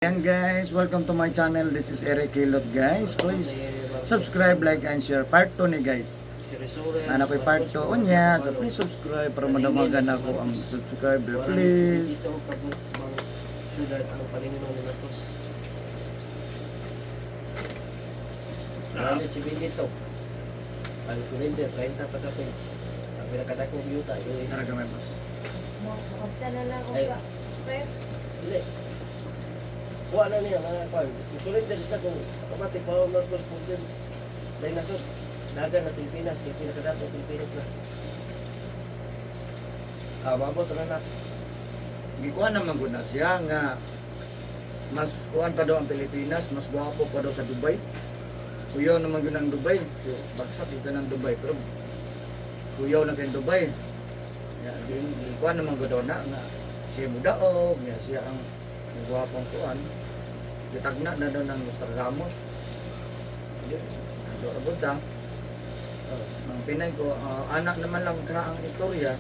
Ayan guys, welcome to my channel. This is Eric Kilot guys. Please subscribe, like, and share. Part 2 ni guys. Ano ko part 2 niya. So please subscribe para madamagan ako ang subscriber. Please. Ano si Benito? Ang surrender, 30 pa tapin. Ang pinakadakong yuta, yung is... Tara gamay boss. Makapta na lang o Ay. ka. Steph, Dili. Kuha na niya, mga kwan. Yung surrender na kung automatic pa ang Marcos Putin. Dahil nasod, dagan na Pilipinas, yung pinakadakong Pilipinas na. Mabot na na. Gikuan naman gud na siya nga mas kuan pa daw ang Pilipinas, mas gwapo pa daw sa Dubai. Kuyaw naman gud ang Dubai. Bagsak ito ng Dubai pero kuyaw na kay Dubai. Ya, gikuan naman gud daw na nga siya mudaog, nga siya ang gwapong kuan. Gitagna na daw ng Mr. Ramos. Ado abot lang. Ang Pinay ko, anak naman lang ka ang istorya.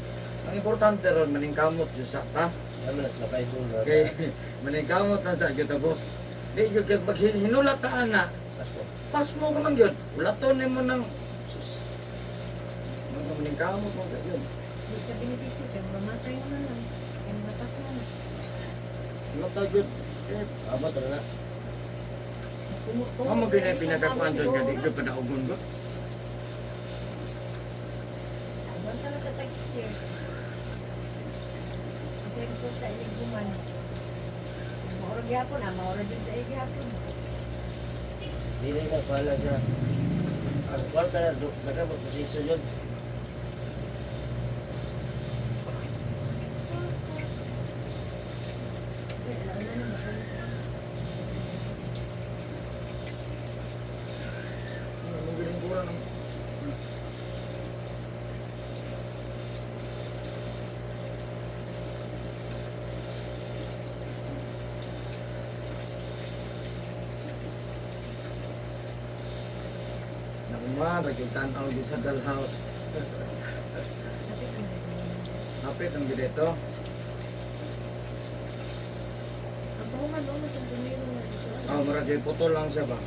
Ang importante ron maningkamot jud sa ta. Ano na, sakay doon na. Kay maningkamot na sa kita boss. Di jud kay pag hinulat ta ana, Pasko. pas mo ko lang yun. Ulaton nimo nang sus. Maningkamot mo sa yun. di ka benepisyo ka, mamatay mo na lang. Kaya napas na na. Ulata jud. Eh, Mabot na na. amo gyud ang pinakakuan jud nga di jud padaugon ko. Abang ka na sa tag 6 years. Kasi resulta yung guman. Maura gyapon, maura dyan tayo gyapon. Dili na pala siya. Ang kwarta na, nagamot posisyon yun. Ang giling kurang ng Nakumar, nagkitanaw din sa dollhouse. Hapit ang dito. Ang paungan doon sa tumiro na dito. Maragay putol lang siya ba?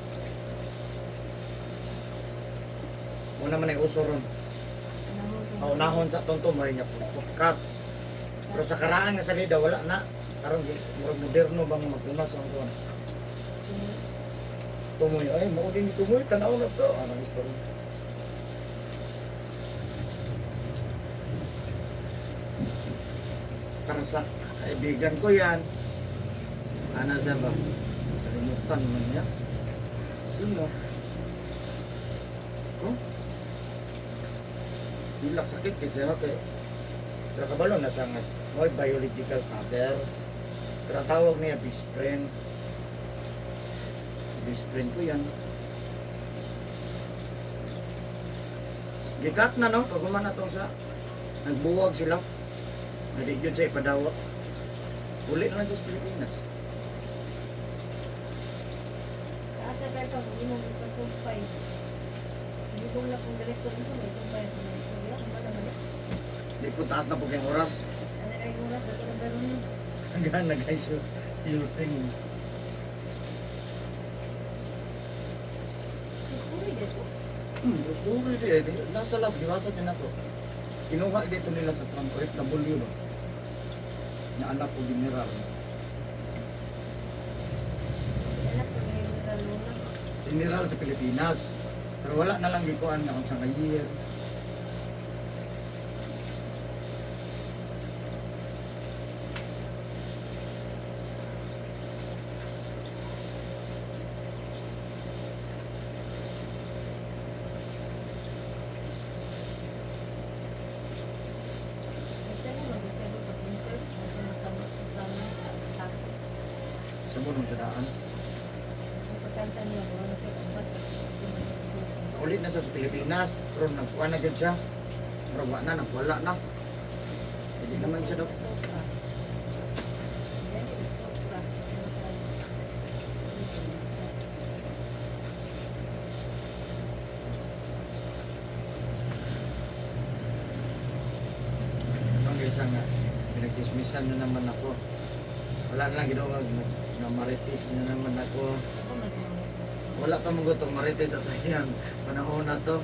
Una man ay uso ron. Unahon sa tonto may niya putkat. Pero sa karaan nga salida wala na. Karon murag moderno bang magtunas ang tuwan. Tumoy ay mao din tumoy tanaw na to anong istorya. Para sa kaibigan ko yan. Ana siya ba? Kalimutan man niya. Sino? Oh? Hilak sakit kasi ako eh. Pero kabalo na sa ngas. Mo'y biological father. Pero ang tawag niya best friend. Best friend ko yan. Gikat na no, pag umana to sa nagbuwag sila. Nadi yun sa ipadawat. Uli na lang sa Pilipinas. Kaasa tayo pa, hindi mo ito sumpay. Hindi ko na kung direktor nito, may sumpay ito na istorya. Ang ba naman? Di po taas na po kayong oras. Ano kayo oras, ako na gano'n yun. Hanggang na guys yung thing. History dito. Gusto ko rin eh. Nasa las, giwasa din ako. Kinuha dito nila sa Trump OFW ba? Na anak ko general. Kasi anak ko na yung naluna. General sa Pilipinas. Pero wala na lang gikuan na kung sa year. Kasi ano, mag-isip ko pag-insert, ako matamos ko tama, tako. Sa bunong sa daan. Ang pagkanta niya, wala na siya kampat. Ulit na siya sa Pilipinas. Pero nagkuhan na dyan siya. Pero wala na, nagwala na. Hindi naman siya daw. Ang isa nga, pinagchismisan na naman ako. Wala na lang ginawa. Na marites na naman ako. Ako nagmamot. Wala ka mong gutong marites at ayan. Panahon na to.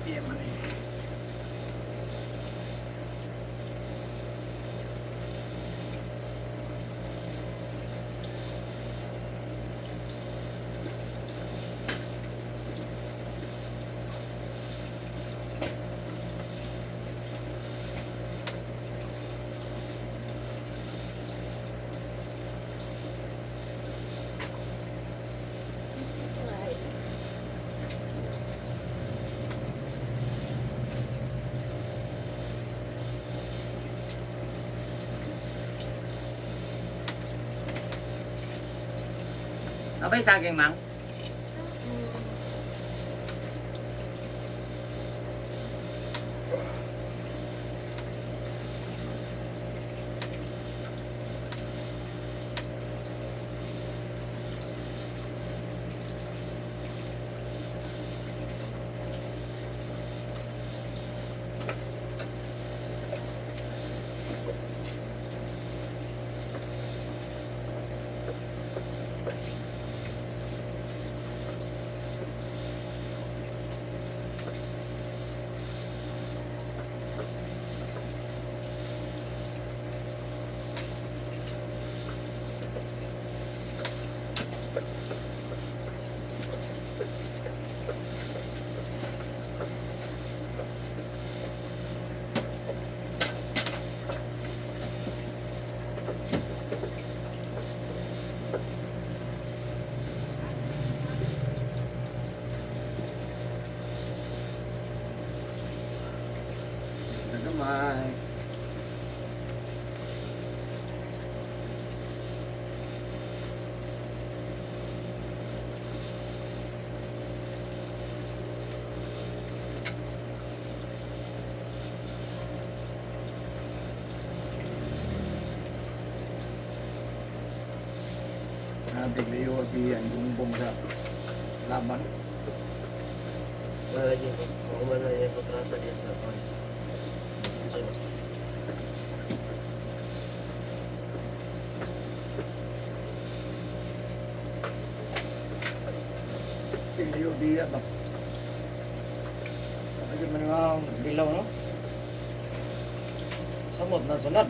Iya man eh. Apa yung saging, Mang? Nagamay. Bigla yung bumbong sa laban. Wala lagi ko. Kung umano niya kontrata niya sa pan. Bigla yung biya ba? Kasi manimang dilaw, no? Samot na sunod.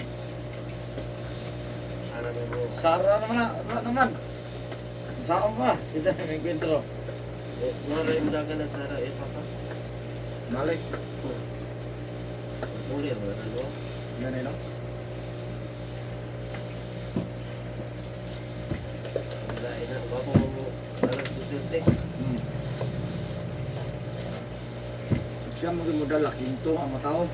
Sana may mo. Sara naman na, wala naman. Saan ba? Isa may kwentro. Maray mo dagan na Sara eh papa. Balik. Muli ang mga ano. Ganun, no? Wala ina. Bago mo alas 2:30. Siya magmudal laking to ang matao.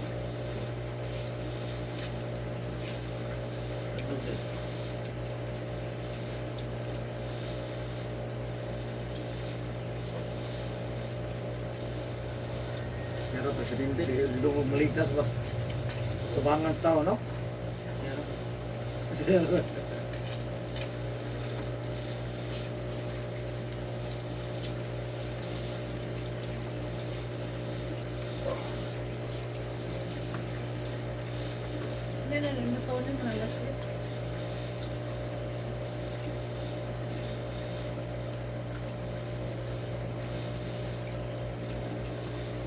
Pero presidente, di mo maligtas ba? Tubangan sa tao, no? Sir. Hindi na lang, matunan mo na last days.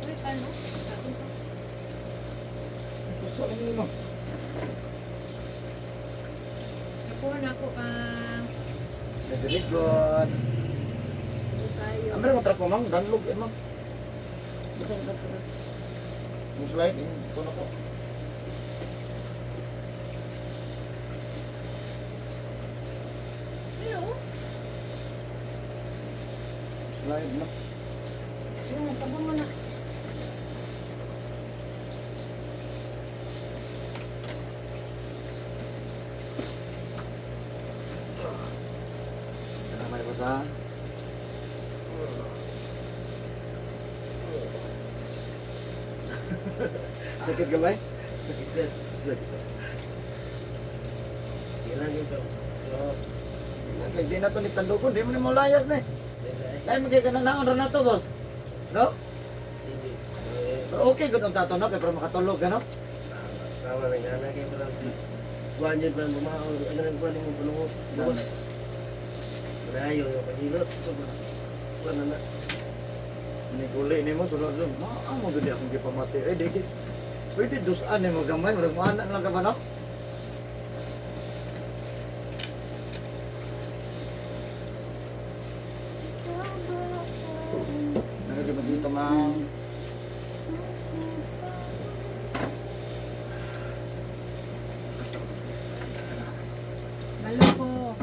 Uy, paano? Akin to. Ito sa ano mo? Nakuha na ako pa. Nagaligon. Hindi tayo. Ambil mo trap mo, mang. Danlog, eh, mang. Ito, ito. Muslide, ito na ko. Pero, Live na. Yun, sabon mo na. Salamat po sa... Sakit ka ba? Sakit dyan. Sakit. Kailan yun ka? Oo. Hindi na to ni Tandukon, di mo ni mo layas na eh. Lain magkaya ka na naon rin na to, boss. No? Hindi. Pero okay, ganun tato na, kaya para makatulog ka, no? Tama na nga na kayo parang buwan yun parang bumahaw. Ano nang buwan yung bulungot? Buwas. Malayo yung pahilot. Sobrang buwan na. Ini kuli ni mo, sulod doon. Maamo doon di akong kipamati. Eh, di, pwede dusan ni mo gamay, marag maanak lang ka ba, no? Nagagabas ito, ma'am. Maloko.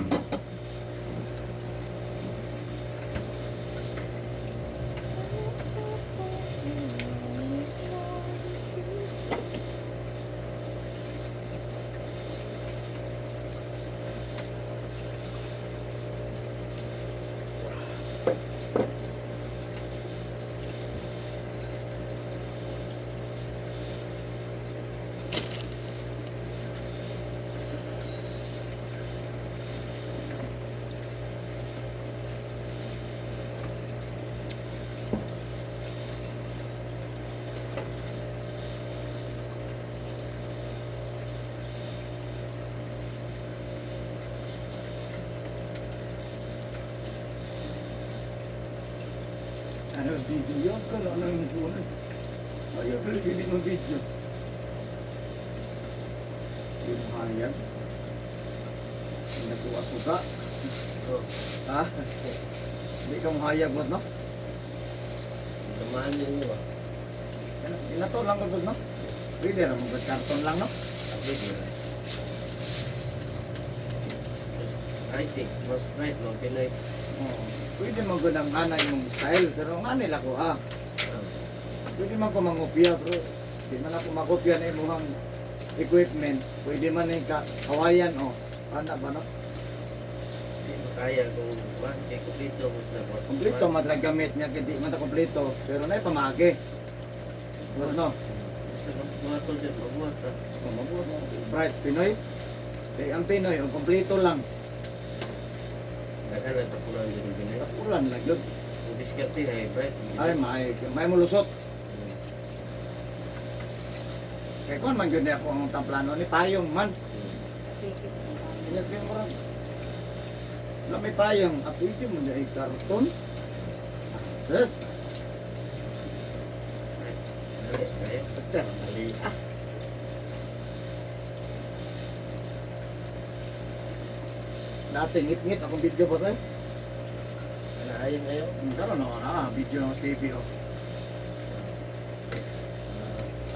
Ano, video yan ka lang ng buwan. Ayaw balik hindi mo video. Yung hayag. Yung nagkuha suka. Oo. Ha? Hindi ka mahayag, boss, no? Tamaan yun yun ba? Inato lang ko, boss, no? Pwede na, mag-karton lang, no? Update yun. I think, mas right, no? Pinoy. Oo. Pwede mo gunang ana yung style, pero nga nila ko, ha? Pwede man ko mangopya, pero di man ako makopya na imuhang equipment. Pwede man yung kawayan, o. Ana ba, no? Hindi mo kaya kung hindi kumplito mo sa Kompleto, madragamit niya, hindi man na kompleto, pero na pamagi. Boss, no? Basta magbuhat ko dyan, magbuhat ka. Mabuhat mo. Brights, Pinoy. Eh, ang Pinoy, ang kompleto lang. Kaya na tapunan din yung Pinoy. Tapulan lang, look. Kung diskarte, ay bright. Ay, may mulusot. Kaya kung man yun ako ang tamplano ni Payong man. Kaya kaya mo rin. Wala may payong. At ito mo niya karton. Sus. Kaya. Ito. Ali. Ah. Dati ngit-ngit akong video pa sa'yo. Anahayin kayo. Karoon ako na, video ng Stevie. Oh.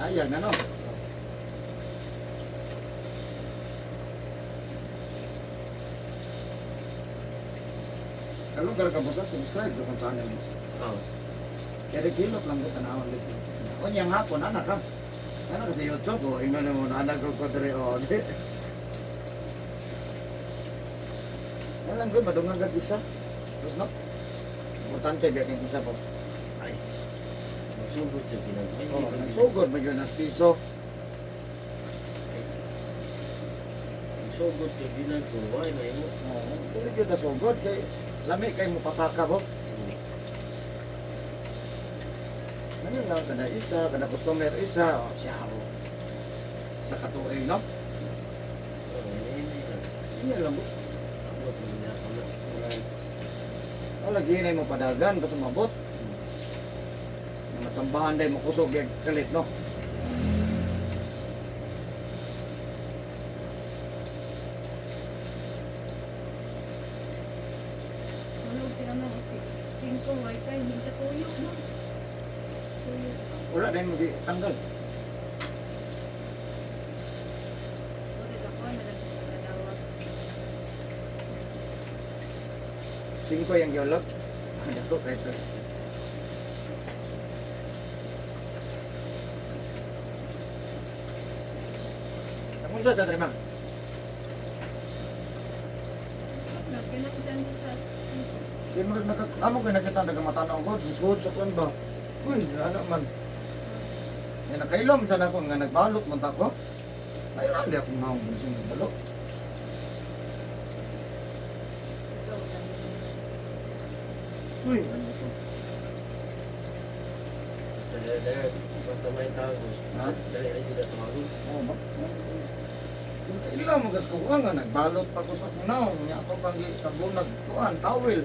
Sayang, ano? Kalau ka po sa subscribe sa kong channel mo. Oo. Kaya kilot lang ko tanawan dito. O niyang hapon, anak ka. Anak ka sa YouTube, o ingo na mo na anak ko dere o. Alam ko, madungan ka isa. Tapos no? Importante biya kang isa, boss. Ay. Magsugod sa ginagawa. Oh, nagsugod mo yun as piso. Magsugod sa ginagawa. Ay, may mo. Oh, tuloy yun na sugod. Kay, lami kayo mo pasaka, boss. Ano lang, kada isa, kada customer isa. O, siya o. Sa katuig, no? Hindi lang, boss. O, lagi na mo padagan, basta mabot. Na matsambahan dahil mo kusog yung kalit, no? Ano, tinaman. 5 wifi, hindi ka tuyok, no? Tuyok. Wala na yung mag-tanggal. Sorry, ako, nadawag. 5 yung gyolot. Ito, kahit ito. Tapos siya sa trimang. Kinakitan mo sa... Di mo rin amo ko nakita nagamatanaw ko, suot sa kuwan ba? Uy, ano man. Yan nakailom sa ako nga nagbalot man ta ko. Ay lali ako nga kung sino balot. Uy, ano to? Basta dali, basta may tao. Ha? Dali ay tidak tumago. Oh, ba? Yung kailan mo gas ko nga nagbalot pa ko sa kunaw, nya ako pang kabunag kuan tawel.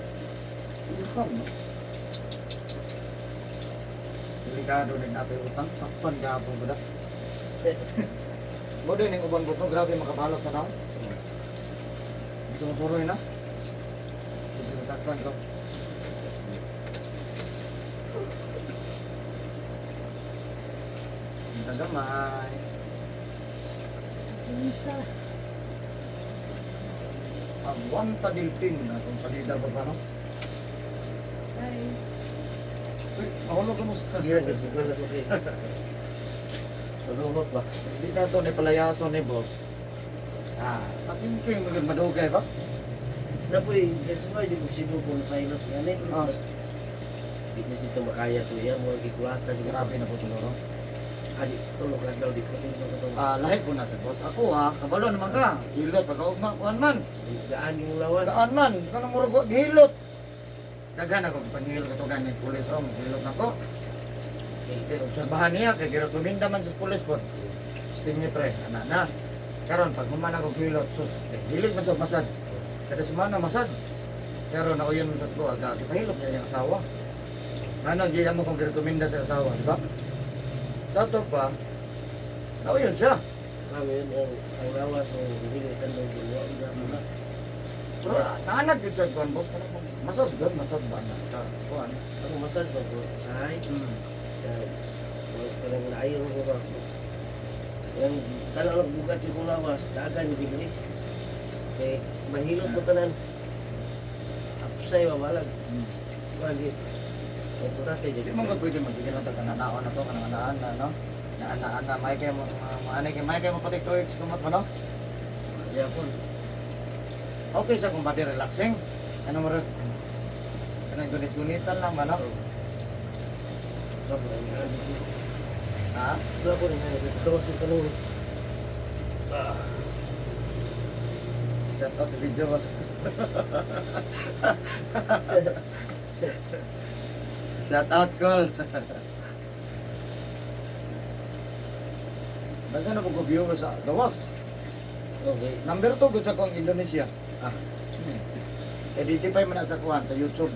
Ilham. No? Delikado din natin utang sakpan gapon ko da. Mo din yung uban ko grabe makabalot sa tao. Gusto mo suroy na? Gusto mo sakpan ko. Ang tagamay. Sinta. Aguanta dilpin na kung salida ba ba no? Ay, Uy, mahulog ka mo sa Yan, nagbugal ako kayo. Nalumot ba? Hindi na ito ni palayaso ni boss. Patingking maging madugay ba? Napoy, kasi ba, hindi ko sinubo na pilot. Yan eh, Ah. mas di na dito makaya to yan, mga gikulata. Grabe na po siguro. Adi, tulog lang daw, di ko tingin ko ito. Lahi ko na sa boss. Ako kabalo naman ka. Hilot, pagkaugma, kuhan man. Gaan yung lawas. Daan man, ka na murugo, gihilot. Daghan ako, pangihilot ko ito ganit, pulis o, gihilot na ko. Obserbahan niya, kay Gerald Tuminda man sa pulis po. Sting ni pre, na. Karon pag humana ko gihilot, sus, hilig man sa massage. Kada semana massage. Pero nauyon mo sa school, agad, ipahilot niya yung asawa. Ano, giyan mo kung Gerald Tuminda sa asawa, di ba? Sa ito pa, nauyon siya. Kami yun, ang lawas, ang bumilitan ng ginawa, ang muna. Pero naanag yun siya, kuhan boss, massage good, massage ba na sa kuhan. Ang masas ba ko, sahay. Parang naayon ko ba. Yang talagang bukat yung lawas, dagan yung bibili. Eh, mahilot mo tanan. Apsay ba malag. Lagi. Ito natin Hindi jadi. mo nga pwede masigil na ito, kananaan na ito, kananaan na, no? Naanaan na, may kayo mo, may kayo mo pati 2x kumot mo, no? Ya pun. Okay sa kung pati relaxing. Ano mo rin? Kanang gunit-gunitan lang ba, no? Kamu lagi ada. Ha? Dua pun ada. Terus itu lu. Shout out sa video mo. Shout out, call. Baga na po view sa gawas. Oke. Number 2 gud sa kong Indonesia. Identify man na sa kuhan sa YouTube.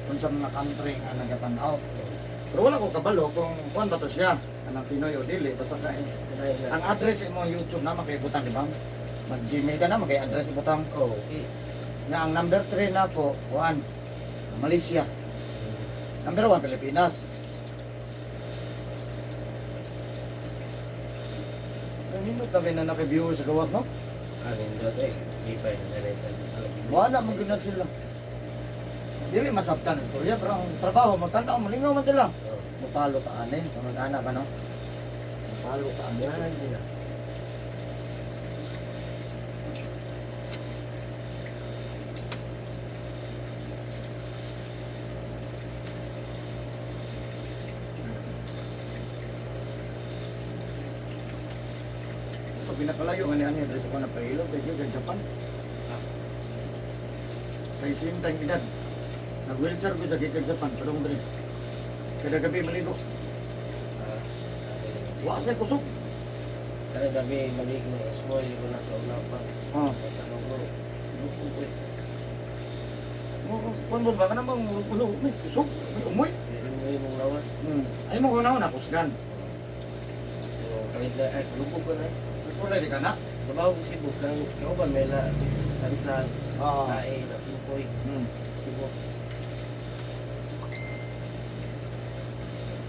Kung sa mga country nga nagatanaw. Pero wala ko kabalo kung kuhan ba to siya. Anang Pinoy o dili. Basta ka, ang address mo YouTube na makibutang, di ba? Mag-Gmail ka na, mag-address ibutang. Oke. Nga ang number 3 na po, kuhan, Malaysia. Number 1, Pilipinas. Nanindot kami na naka-viewer sa gawas, no? Ada yang dua Gipay na naritan. Wala mo na sila. Dili masabtan ang istorya, pero ang trabaho, magtanda, malingaw man sila. Mupalo ka ane, kung mag-ana ba, no? Mupalo ka ane. Yan sila. So, pinakalayo nga niya dahil sa panapahilo, kaya kaya Japan. Sa isintang edad. Nag-wheelchair ko sa kaya Japan, pero kung dali. Kada gabi maligo. Wasay kusog. Karena kami malik ng small ko na sa unapan. Oh. Tanong ko, lupo ko eh. Kung mo ba ka namang may kusog, may umoy. Meron mo yung lawas. Ay mo ko na ako nakusgan. So, kahit na, lupo ko na eh. Mas wala di ka na. Trabaho ko Cebu, kang kauban may la, sansan, Oo. lae, napupoy, Cebu.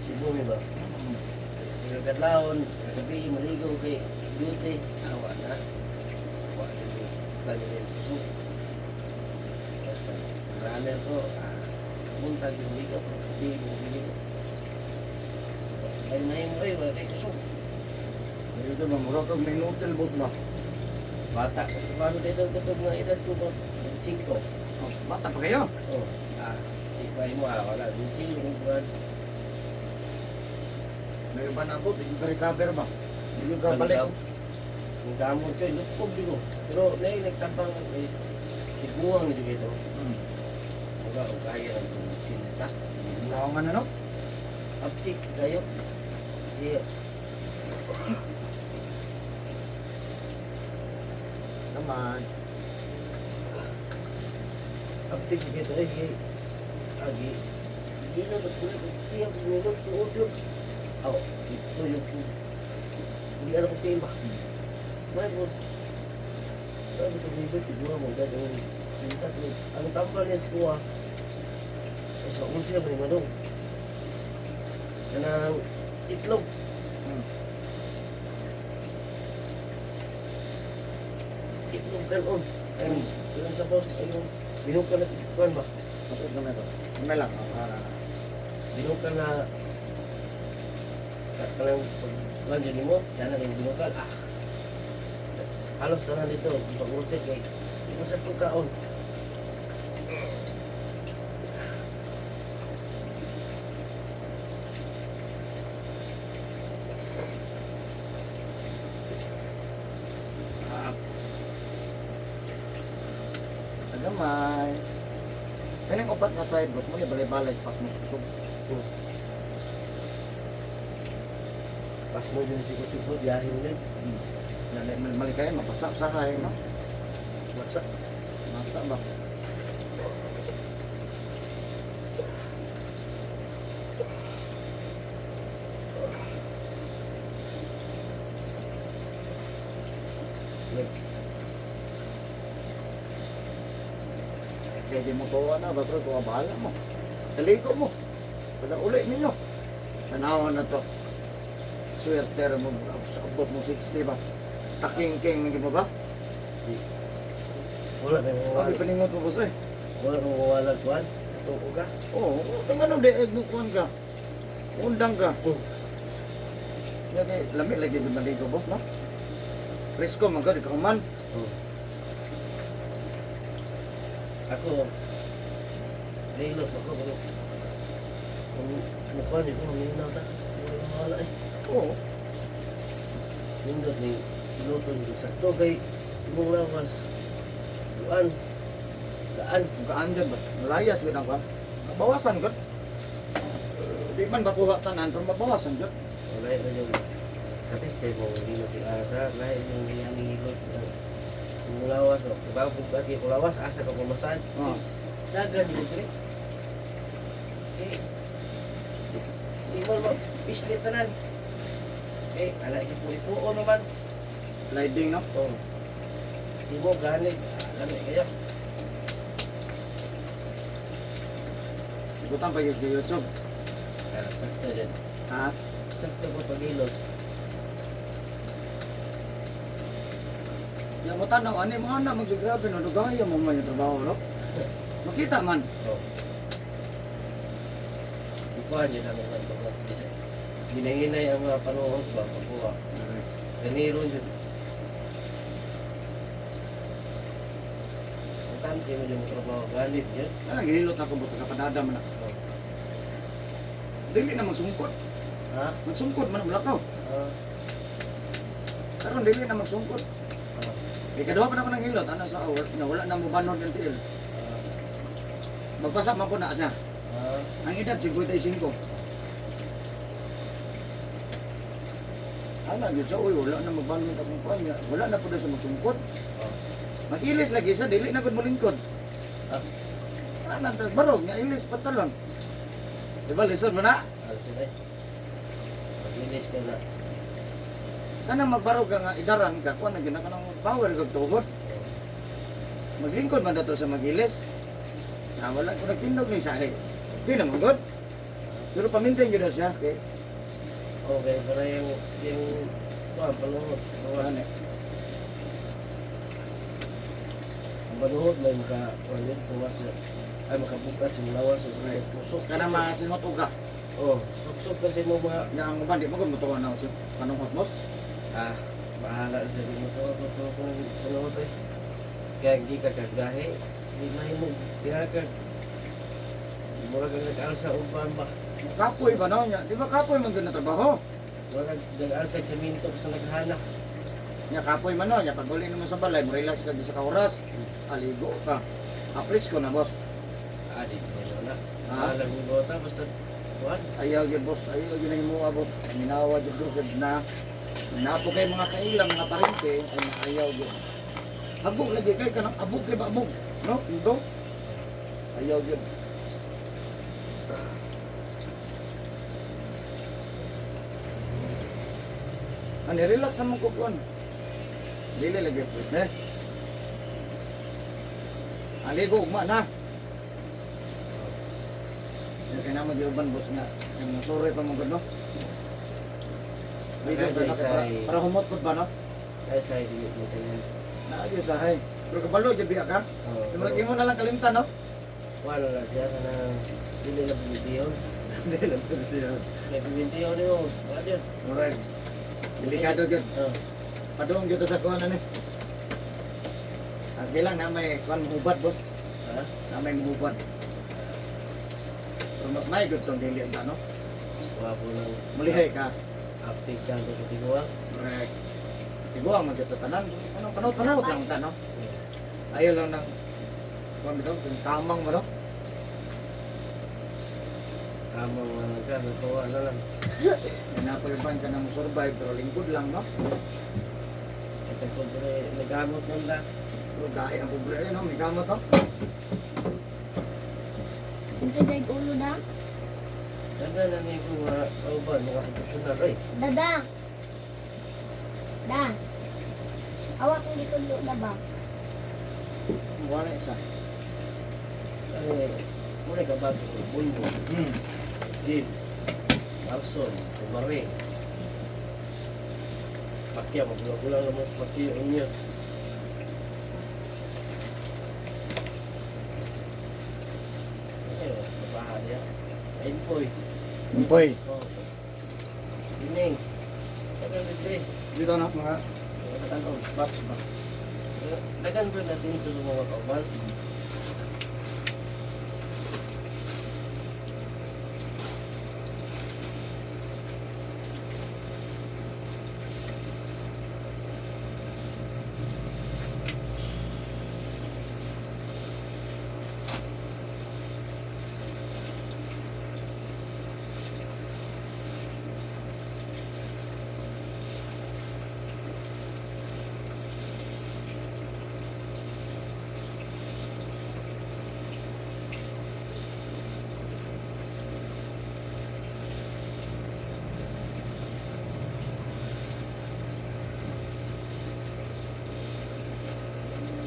Cebu may ba? Kadlawon, gabi, maligo kay duty, awa na. Awa na yung lagi na yung puso. Basta, runner ko, buntag yung ligot. Hindi mo ligot. Ay na yung ay, wala kayo kusog. Dito ba, mura kang may hotel boss ba? Bata, paano dito na edad ko ba? 5. Oh, bata pa kayo? Oh, ipay mo wala. Hindi yung buwan. May iba na boss, hindi ka recover ba? Hindi ka balik. Ang gamot ko, lupog dito. Pero nagtabang, iguang dito ito. Wala, kaya ng sinta. Lawangan na no? Uptick kayo. Iya. Naman. Uptick dito agi. Gino to kulit tiyak minut tuod. Aw, ito yung hindi ano ko tema. May mo. Sabi ko dito tigwa mo dahil sinta ko. Ang tambal niya sa kuha. Sa unsi na manong. Kanang itlog. Itlog kanon. Ay, yun sa boss, ayun. Binukan na kuan ba? Masuk na ito. May lang. Binukan na kanang paglanjan mo, yan ang binukal. Halos na dito, pag-usik kay ito sa tukaon. Nagamay. Kanyang upat nga side boss mo, balay-balay pas mo susog. Pas mo din si Kuchupo, biyahin ulit. Mali kayo, mapasak sa kayo, no? What's up? Masa ba? Pwede mo tuwa na, ba bro, kung bahala mo. Taliko mo. Pala uli ninyo. Tanawan na to. Swerter mo, sa abot mo 60 ba? Taking-king mo ba? Wala na Sabi mawala. paningot mo boss eh. Wala na mawala kuan. Tuko ka. Oo, sa ano di, nagkuhan ka. Undang ka. Lagi, lami lagi di maligo boss, no? Risko man ka, di ka man. Ako, nahilot ako. Kung mukha niyo ko, maminaw ta. Wala na mawala eh. Oo. Nindot ni luto niyo. Sakto kay imong lawas. Duan. Daan. Kung kaan dyan boss, malayas yun ang ka. Bawasan ka. Di man bakuha tanan, pero mabawasan dyan. Wala na yung katiste mo, hindi na si Asa. Lahat yung hinihilot. Kung lawas, o. Diba kung pati kung lawas, asa ka pumasad. Oo. Dagan yun, pre. Eh, di mo naman, pislit na nan. Eh, ala, ipo-ipo naman. Sliding, no? Oh. Di mo, ganig. Alam kayo. Ikutan pa yun sa YouTube. Sakto dyan. Ha? Sakto ko pag-ilot. Yang mo tanong, ano yung mga anak magsigrabe, no? Lugaya mo man yung trabaho, no? Makita man. Oh. Ikuhan yun ang mga pag ginahinay ang mga panuhos ba, pagkuha. Ganiro yun. Ang tante mo yung trabaho, ganit yun. Ano, gihilot na ko, boss, nakapadada man na. Oh. Dili na magsungkot. Ha? Magsungkot man ang lakaw. Karon dili na magsungkot. Ikaduha pa na ako ng hilot, ano sa award, na wala na mo banod ng tiil. Magpasa man po na siya. Ang edad, 55. Ano, yun siya, uy, wala na mabanod akong kanya. Wala na po na siya magsungkot. Mag-ilis lagi siya, dili na gud mo lingkod. Ano, barog, nga ilis, patalon. Diba, listen mo na? Sila eh. Mag-ilis ka na. Kana magbarog ka nga, idaran ka, kuha na gina ka ng power kag tuhod. Maglingkod man dato sa magilis. Wala ko nagtindog ni sahi. Di naman good. Pero pamintin yun na siya. Okay. Okay, para yung panuhod. Ano? Ang panuhod may maka, tumas ay makabukat sa lawas sa pusok. Kana masingot uga. Oh, suksok kasi mo ba? Yang uban di mo gud motuwa na usip. Panungot boss. Ah, bahala sa mo to ko to. Kaya di ka kagahe, di mahimo diha ka. Mura ka nag-alsa uban ba? Kapoy ba no nya? Di ba kapoy man gud na trabaho? Mura ka nag-alsa sa minto sa naghana. Nya kapoy man no, nya pag uli mo sa balay, mo relax ka di sa oras. Aligo ka. Aplis ko na boss. Ah, di mo na. Ah. Alam mo bota basta kuan. Ayaw gyud boss, ayaw gyud na mo abot. Minawa gyud gud na. Napo kay mga kailang mga parente ay ayaw gyud. Abog lagi kay kanang abog kay ba abog, no? Ito. Ayaw gyud. Ani relax naman ko kuan. Dili lagi po, eh. Aligo ugma na. Kaya naman giuban boss nga. Yung sorry pa mo gud no. Video sa para humot pud ba no? Ay sa di mo tayo. Naayos sa hay. Pero kabalo gyud biya ka. Oh. Imong imo na lang kalimtan no. Wala na siya kana dili na bumitiyon. Dili lang pud. May bumitiyon niyo. Wala yun. Murag. Delikado gyud. Oh. Padung gyud sa kuan ani. As gilang na may kuan mahubad boss. Ha? Na may mahubad. Pero mas may gyud tong dili ta no. Wapo lang. Mulihay ka. Update ka do tingwa. Correct. Tiguang magkatatanan. Ano panaw-panaw lang ta no. Ayaw lang ng kuan bitaw kung tamang mo no. Amang ka natuwa na lang. Napagban ka na mo survive pero lingkod lang no. Ito ko pre nagamot man da. Pero gaya ang pobre ayun no, may gamot no. Ito dahil ulo na. Daga na ni ko nga uban mga professional ay. Dada. Da. Awak kong ditulo na ba? Wala isa. Ay, muna ka ba sa bulbo? James, Carson, Umare. Pakya, magula-gula naman sa pakya inyo. Eh, nabaha niya. Ayun Umpoy. Oh. Ining. Ano dito eh? Dito na mga tanong spots ba. Dagan ko na sinito sa mga kauban.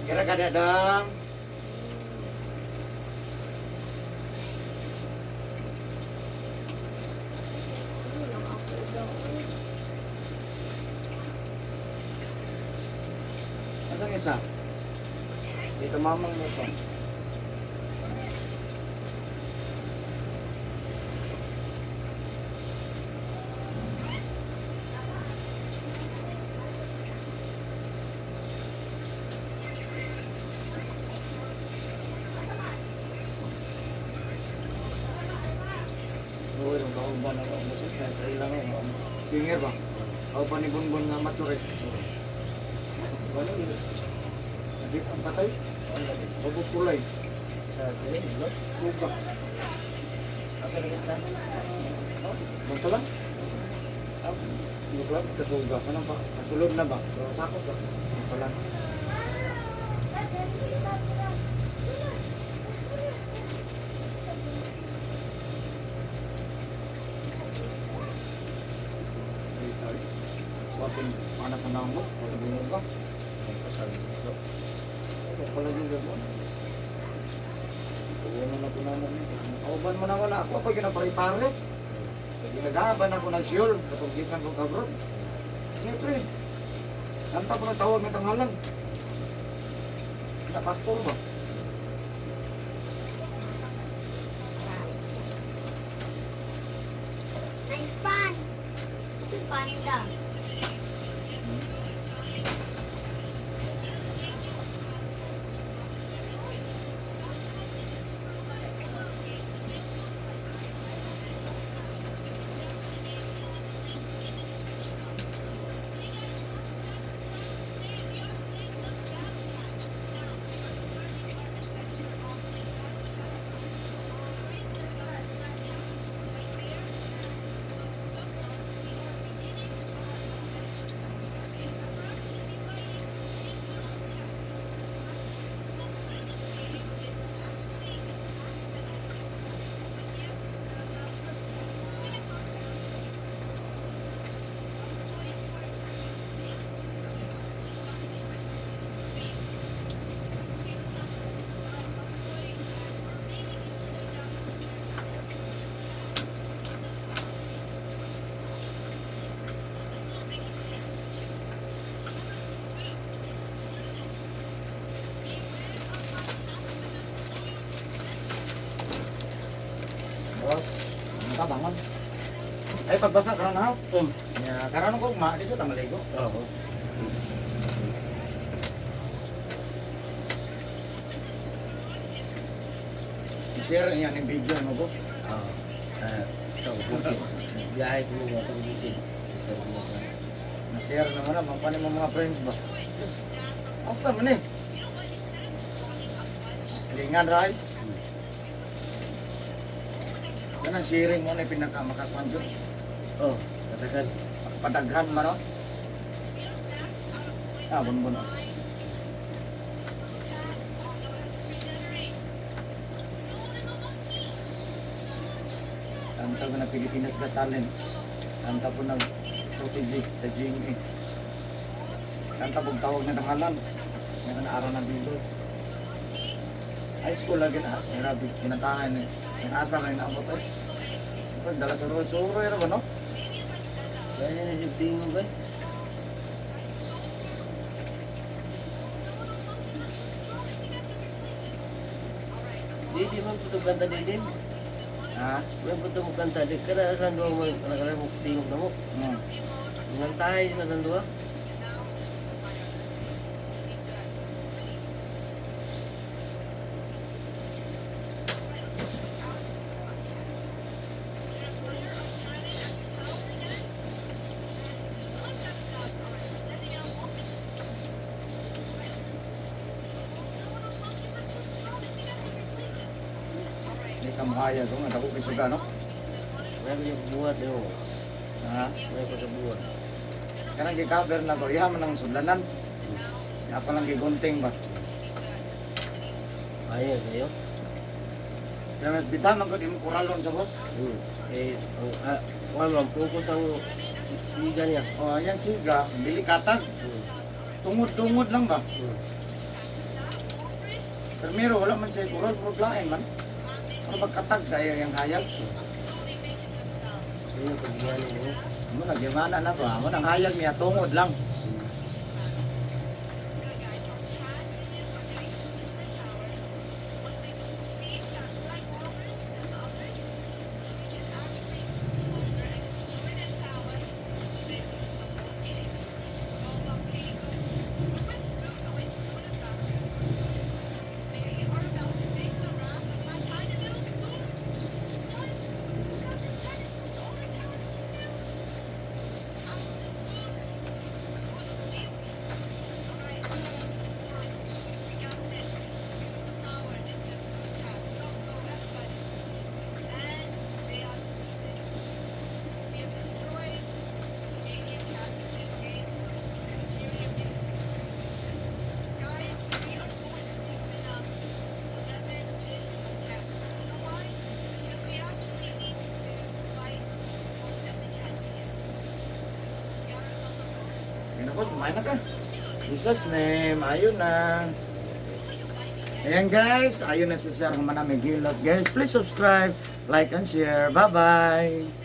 Kira kada dong. Ano lang ako daw. Asang isa? Dito mamang mo to. Uy, ang kauban ako ang musis na kailangan ang singer ba? Kauban ni Bunbun nga matures. Ano yun? Hindi ang patay? Bagos kulay. Sa dili, no? Suga. Asa na kita? Basta lang? Hindi lang, kasuga. Ano ba? Kasulod na ba? Pero sakot ba? Basta lang. Watin panas sa nangos, wala bungo ka. Sa gusto. Ito pala yung gagawin. Ano na po naman ito. Kauban mo na wala ako. Ako ginapare-pare. Ginagaban ako ng siyol. Katugitan ko kabrod. Ini pre. Kanta ko na tawag ng tanghalan. Na pastor ba? Panda. Terus, minta bangun. Pagbasa karon ha. Ya, karon ko ma di sa tamaligo. Oo. I-share niya ng video mo boss. Oo. Ito, bukid. Biyahe ko mga itong bukid. Na-share naman na paano mo mga friends ba? Asa man eh. Silingan right. Yan ang sharing mo na pinaka makakuan dyan. Oo, katakan. Padaghan man no? Bun-bun. Ang tawag na Pilipinas Got Talent. Ang tawag po ng OTG sa GMA. Ang tawag tawag na dangalan. May araw ng Windows. High school lagi na. Grabe, kinatahan eh. Yung asa na inaabot eh. Dala sa suro yun ba no? Kaya na yung tingin ba? Di man po itong kanta din. Ha? Di po itong kanta din. Kada saan doon mo nakalang mo tingog na mo. Nantahay na saan doon. Hindi ka mahaya ko nga. Dako kay suga no? Wala ko yung buhat yun. Ha? Wala ko sa buhat. Kanang gi-cover na ko. Iha man ang sudlanan. Ako lang gigunting ba? Ayaw kayo. Kaya mas bitaman ko di mo kuralon sa boss. Eh, ang focus ang siga niya. O ayan siga. Dili katag. Tungod-tungod lang ba? Pero wala man siya kural. Puro lain man. Ano magkatag kaya yung hayag? Yun yung pagigyan mo. Ano nagimana na ko. Ano ang hayag niya tungod lang. Tapos, kumain na ka. Jesus name, ayun na. Ayan guys, ayun na si Sir Manamigilot. Guys, please subscribe, like, and share. Bye-bye.